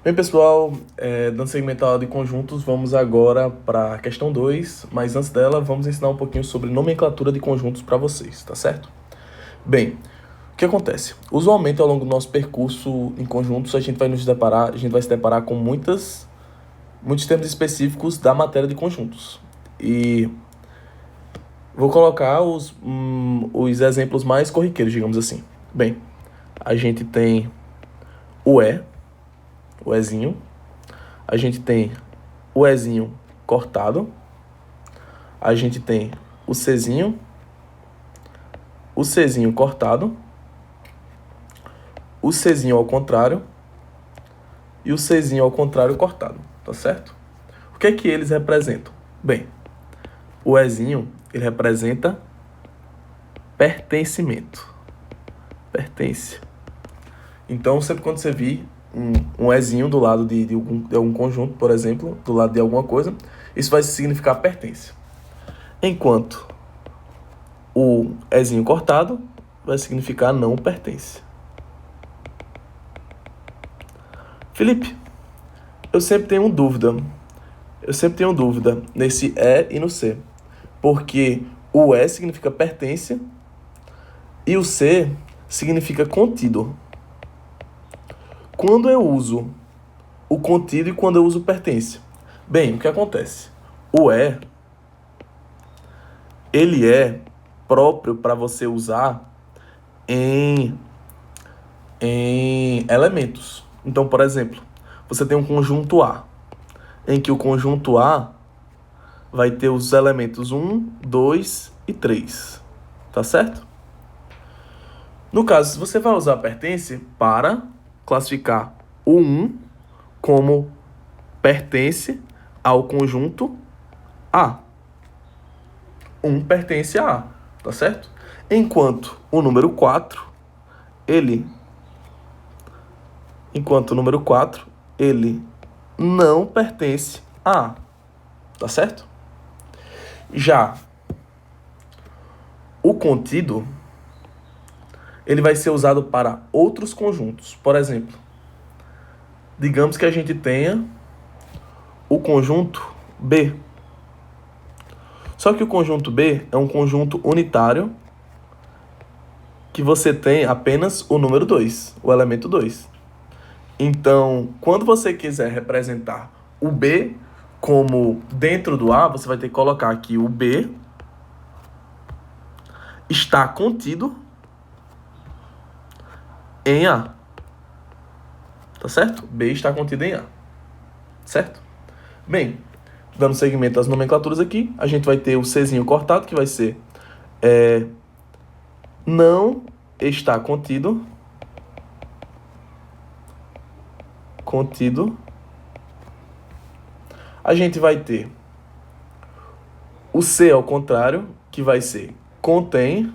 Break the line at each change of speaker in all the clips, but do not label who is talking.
Bem, pessoal, dando segmento à aula de conjuntos, vamos agora para a questão 2, mas antes dela, vamos ensinar um pouquinho sobre nomenclatura de conjuntos para vocês, tá certo? Bem, o que acontece? Usualmente, ao longo do nosso percurso em conjuntos, a gente vai se deparar com muitos termos específicos da matéria de conjuntos. E vou colocar os exemplos mais corriqueiros, digamos assim. Bem, a gente tem o Ezinho. A gente tem o Ezinho cortado. A gente tem o Czinho cortado. O Czinho ao contrário. E o Czinho ao contrário cortado, tá certo? O que é que eles representam? Bem, o Ezinho, ele representa pertencimento. Pertence. Então, sempre quando você vir um Ezinho do lado de algum conjunto, por exemplo, do lado de alguma coisa, isso vai significar pertence. Enquanto o Ezinho cortado vai significar não pertence. Felipe, eu sempre tenho dúvida nesse E e no C, porque o E significa pertence e o C significa contido. Quando eu uso o contido e quando eu uso o pertence? Bem, o que acontece? O E, ele é próprio para você usar em elementos. Então, por exemplo, você tem um conjunto A, em que o conjunto A vai ter os elementos 1, 2 e 3. Tá certo? No caso, você vai usar pertence para classificar o 1 como pertence ao conjunto A. 1 pertence a A, tá certo? Enquanto o número 4, ele não pertence a A, tá certo? Já o contido, ele vai ser usado para outros conjuntos. Por exemplo, digamos que a gente tenha o conjunto B. Só que o conjunto B é um conjunto unitário que você tem apenas o número 2, o elemento 2. Então, quando você quiser representar o B como dentro do A, você vai ter que colocar aqui o B está contido em A. Tá certo? B está contido em A. Certo? Bem, dando seguimento às nomenclaturas aqui, a gente vai ter o Czinho cortado, que vai ser não está contido. A gente vai ter o C ao contrário, que vai ser contém.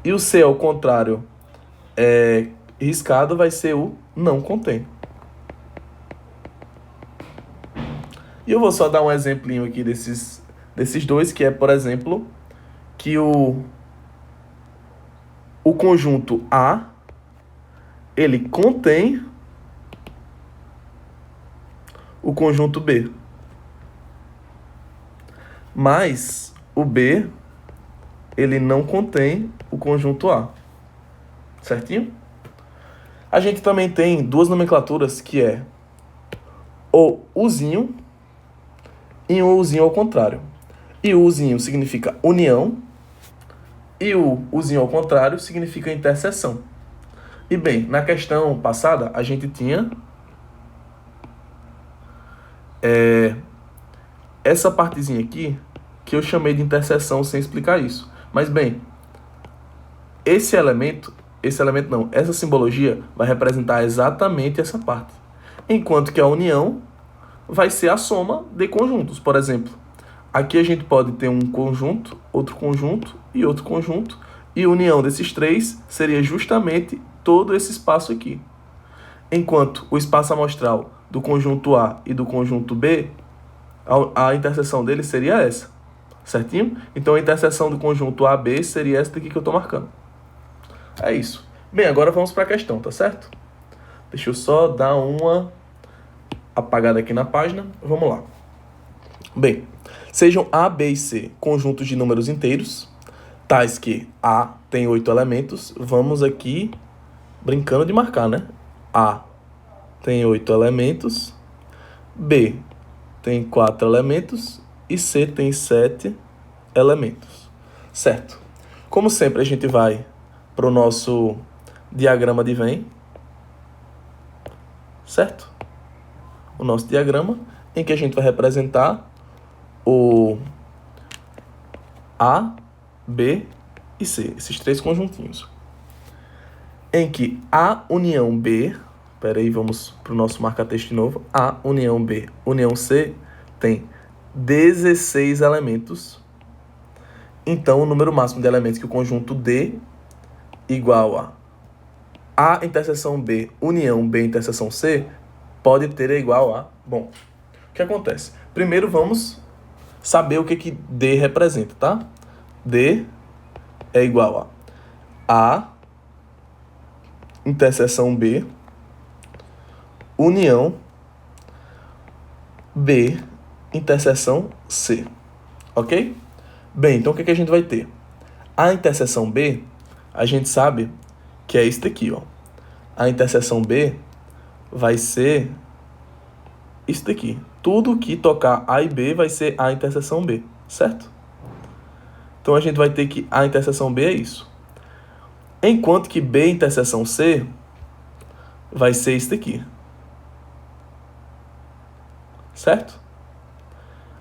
E o C ao contrário riscado vai ser o não contém. E eu vou só dar um exemplinho aqui desses dois, que é, por exemplo, que o conjunto A, ele contém o conjunto B. Mas o B, ele não contém o conjunto A. Certinho? A gente também tem duas nomenclaturas, que é o Uzinho e o Uzinho ao contrário. E o Uzinho significa união e o Uzinho ao contrário significa interseção. E bem, na questão passada, a gente tinha essa partezinha aqui, que eu chamei de interseção sem explicar isso. Mas bem, essa simbologia vai representar exatamente essa parte. Enquanto que a união vai ser a soma de conjuntos. Por exemplo, aqui a gente pode ter um conjunto, outro conjunto e outro conjunto. E a união desses três seria justamente todo esse espaço aqui. Enquanto o espaço amostral do conjunto A e do conjunto B, a interseção deles seria essa. Certinho? Então a interseção do conjunto AB seria essa daqui que eu estou marcando. É isso. Bem, agora vamos para a questão, tá certo? Deixa eu só dar uma apagada aqui na página. Vamos lá. Bem, sejam A, B e C conjuntos de números inteiros, tais que A tem 8 elementos. Vamos aqui brincando de marcar, né? A tem 8 elementos, B tem 4 elementos e C tem 7 elementos. Certo? Como sempre, a gente vai para o nosso diagrama de Venn, certo? O nosso diagrama, em que a gente vai representar o A, B e C, esses três conjuntinhos. Em que A união B, peraí, vamos para o nosso marca-texto de novo, A união B, união C, tem 16 elementos. Então, o número máximo de elementos que o conjunto D igual a interseção B, união B, interseção C, pode ter é igual a... Bom, o que acontece? Primeiro vamos saber o que D representa, tá? D é igual a interseção B, união B, interseção C, ok? Bem, então o que a gente vai ter? A interseção B, a gente sabe que é isso daqui, ó. A interseção B vai ser isso daqui. Tudo que tocar A e B vai ser A interseção B, certo? Então a gente vai ter que A interseção B é isso. Enquanto que B interseção C vai ser isso daqui. Certo?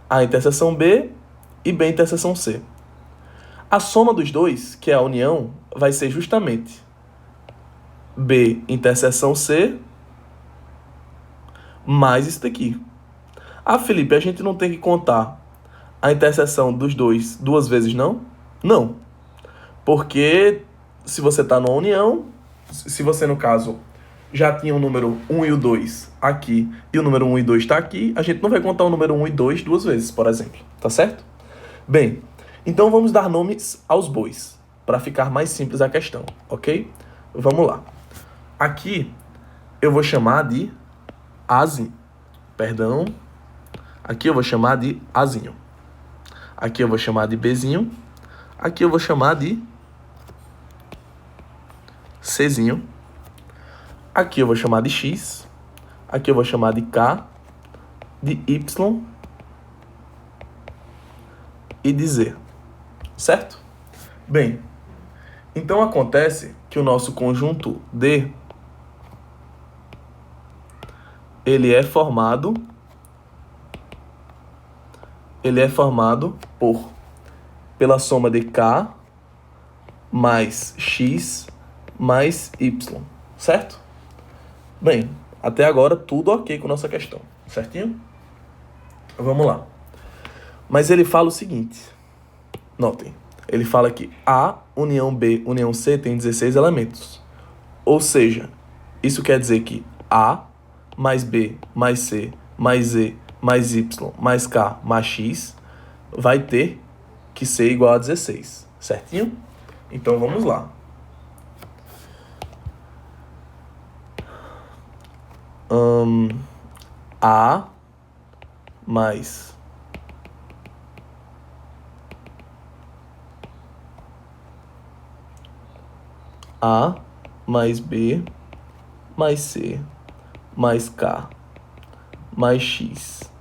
A interseção B e B interseção C. A soma dos dois, que é a união, vai ser justamente B interseção C mais isso daqui. Ah, Felipe, a gente não tem que contar a interseção dos dois duas vezes, não? Não. Porque se você está numa união, se você, no caso, já tinha o número 1 e o 2 aqui, e o número 1 e 2 está aqui, a gente não vai contar o número 1 e 2 duas vezes, por exemplo. Tá certo? Bem, então vamos dar nomes aos bois, para ficar mais simples a questão, ok? Vamos lá. Aqui eu vou chamar de Azinho. Perdão. Aqui eu vou chamar de Azinho. Aqui eu vou chamar de Bzinho. Aqui eu vou chamar de Czinho. Aqui eu vou chamar de X. Aqui eu vou chamar de K, de Y e de Z. Certo? Bem, então acontece que o nosso conjunto D ele é formado pela soma de K mais X mais Y, certo? Bem, até agora tudo ok com nossa questão, certinho? Vamos lá. Mas ele fala o seguinte, notem, ele fala que A união B união C tem 16 elementos. Ou seja, isso quer dizer que A mais B mais C mais Z mais Y mais K mais X vai ter que ser igual a 16, certinho? Então vamos lá. A mais A mais B mais C mais K mais X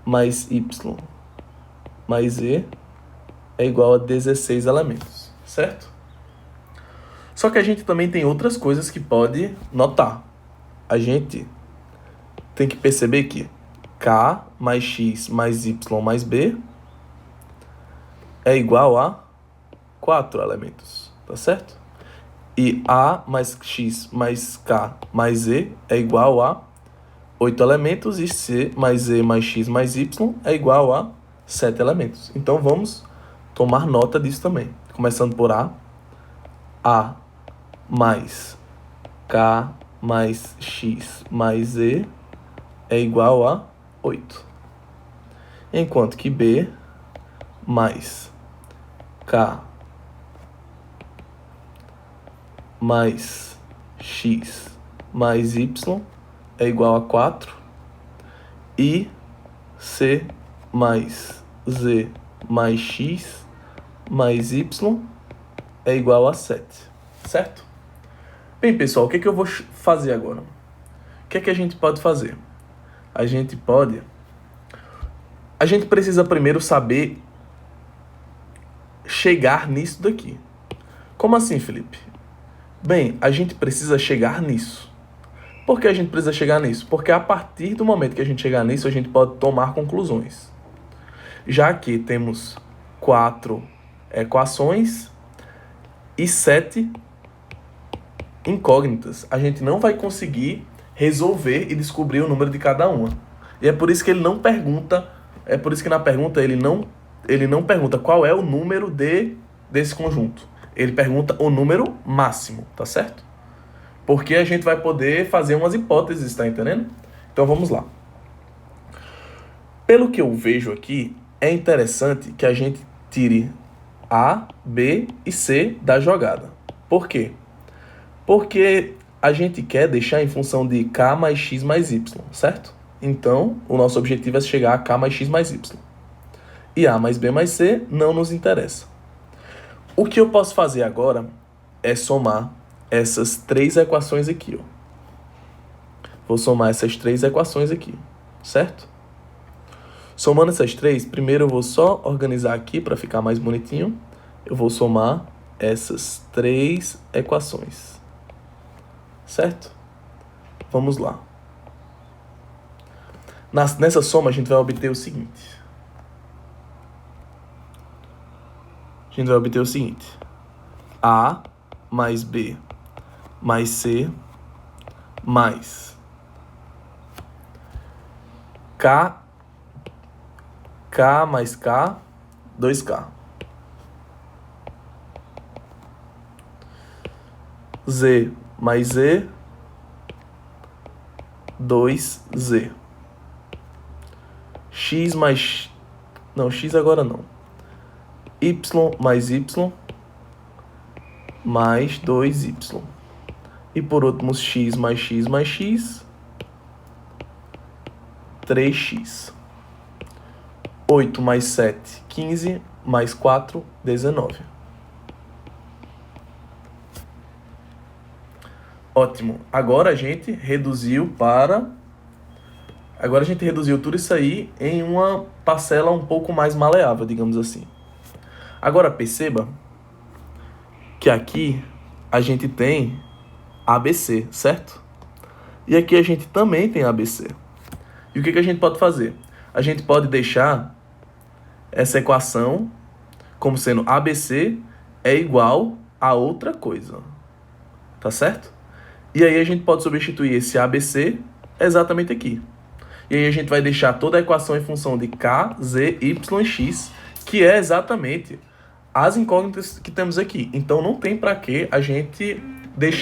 mais Y mais Z é igual a 16 elementos, certo? Só que a gente também tem outras coisas que pode notar. A gente tem que perceber que K mais X mais Y mais B é igual a 4 elementos, tá certo? E A mais X mais K mais Z é igual a 8 elementos e C mais Z mais X mais Y é igual a 7 elementos. Então vamos tomar nota disso também. Começando por A mais K mais X mais Z é igual a 8. Enquanto que B mais K mais x mais y é igual a 4 e c mais z mais x mais y é igual a 7, certo? Bem, pessoal, o que eu vou fazer agora? O que a gente pode fazer? A gente precisa primeiro saber chegar nisso daqui. Como assim, Felipe? Bem, a gente precisa chegar nisso. Por que a gente precisa chegar nisso? Porque a partir do momento que a gente chegar nisso, a gente pode tomar conclusões. Já que temos 4 equações e 7 incógnitas, a gente não vai conseguir resolver e descobrir o número de cada uma. E é por isso que ele não pergunta, é por isso que na pergunta ele não pergunta qual é o número desse conjunto. Ele pergunta o número máximo, tá certo? Porque a gente vai poder fazer umas hipóteses, tá entendendo? Então vamos lá. Pelo que eu vejo aqui, é interessante que a gente tire A, B e C da jogada. Por quê? Porque a gente quer deixar em função de K mais X mais Y, certo? Então, o nosso objetivo é chegar a K mais X mais Y. E A mais B mais C não nos interessa. O que eu posso fazer agora é somar essas 3 equações aqui, ó. Vou somar essas 3 equações aqui, certo? Somando essas 3, primeiro eu vou só organizar aqui para ficar mais bonitinho. Eu vou somar essas 3 equações, certo? Vamos lá. Nessa soma a gente vai obter o seguinte. A mais B mais C mais K mais K, 2K. Z mais Z, 2Z. X mais... Não, X agora não. Y mais Y mais 2Y. E por último, X mais X mais X, 3X. 8 mais 7, 15, mais 4, 19. Ótimo. Agora a gente reduziu tudo isso aí em uma parcela um pouco mais maleável, digamos assim. Agora perceba que aqui a gente tem ABC, certo? E aqui a gente também tem ABC. E o que a gente pode fazer? A gente pode deixar essa equação como sendo ABC é igual a outra coisa. Tá certo? E aí a gente pode substituir esse ABC exatamente aqui. E aí a gente vai deixar toda a equação em função de K, Z, Y e X, que é exatamente as incógnitas que temos aqui. Então não tem para que a gente deixar